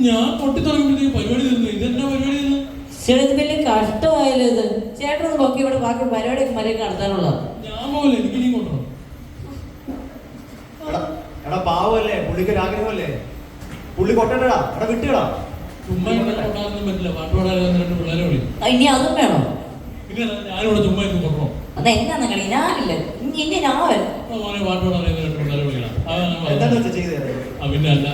ഞാൻ പൊട്ടി തുടങ്ങിയപ്പോഴത്തേക്ക് പരിപാടി തീർന്നു. ഇതെന്നാ പരിപാടി തീർന്നു? ചേട്ടത് വലിയ കഷ്ടമായാലും ഇത്. ചേട്ടനൊന്ന് നോക്കി ഇവിടെ ബാക്കി പരിപാടിയൊക്കെ മര്യാദ നടത്താനുള്ള. ഞാൻ പോലെ എനിക്ക് നീ കൊണ്ടുവരണം. എടാ പാവല്ലേ, പുള്ളിക്ക് ആഗ്രഹമല്ലേ, പുള്ളി കൊട്ടടാ, എടാ വിട്ടുകടാ. ചുമ്മാ കൊണ്ടാടൊന്നും പറ്റില്ല. പാട്ട് പാടാൻ 2 പിള്ളേരെ വിളി. ഇനി അതും വേണോ? പിന്നെ ഞാനിവിടെ ചുമ്മാ ഇന്ന് കൊണ്ടോ. അതെന്നാ കളി? ഞാനില്ല ഇനി ഞാൻ വരും. മോനെ പാട്ട് പാടാൻ 2 പിള്ളേരെ വിളിക്കണം. എന്താന്ന് വെച്ചാ ചെയ്തേ? പിന്നെ അല്ല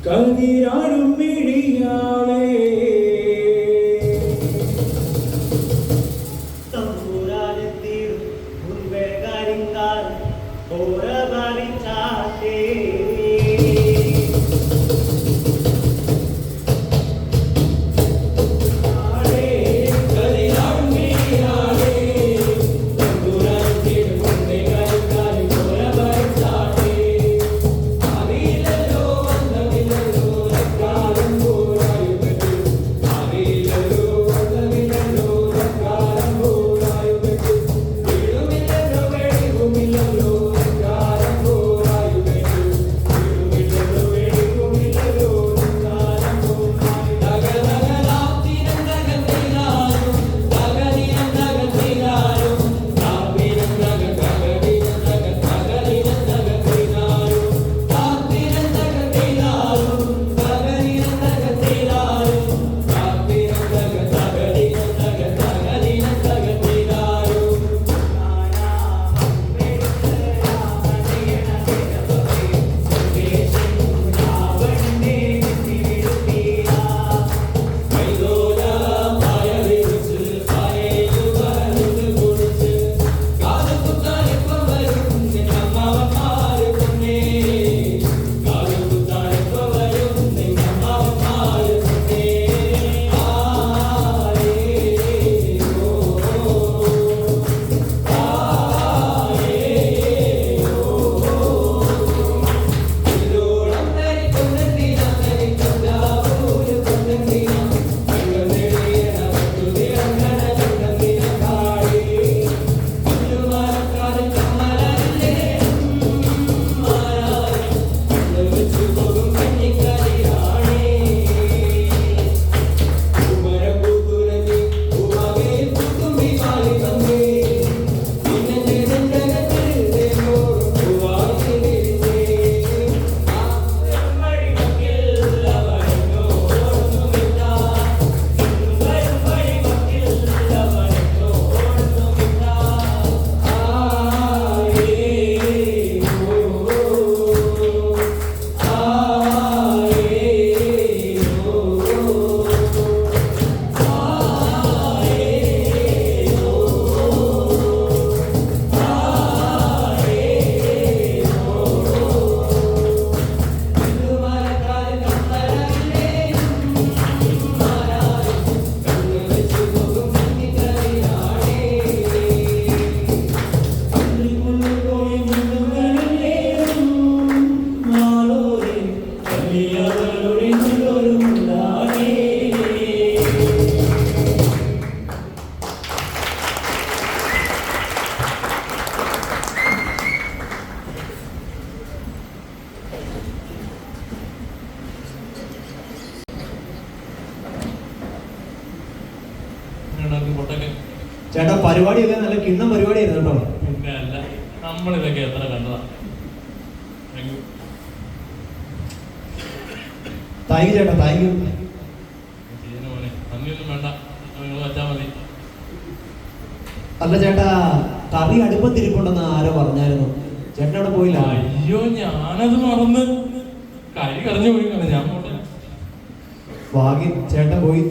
കതിരാടും മിഴിയാളേ തമ്പുരാനെത്തിയും മുൻപേകാരിക്കാർ ഓരബലിച്ചാട്ടേ ും ചേട്ടാ പരിപാടിയൊക്കെ നല്ല കിണ്ണം പരിപാടിയായിരുന്നു കേട്ടോ. പിന്നെ അല്ല, നമ്മളിതൊക്കെ എത്ര കണ്ടതാ. താങ്ക് യു ചേട്ടാ, താങ്ക് യു. ചെയ്യുന്ന മോനെ നന്ദിയൊന്നും വേണ്ട, നിങ്ങൾ വെച്ചാൽ മതി. അല്ല ചേട്ടാ, കറി അടുപ്പത്തിരിപ്പുണ്ടെന്ന് ആരോ പറഞ്ഞായിരുന്നു. ചേട്ടൻ അവിടെ പോയില്ല? അയ്യോ, ഞാനത് മറന്ന് കൈ കറിഞ്ഞു പോയി. ഞാൻ പോട്ടെ. ഭാഗ്യം ചേട്ടൻ പോയി.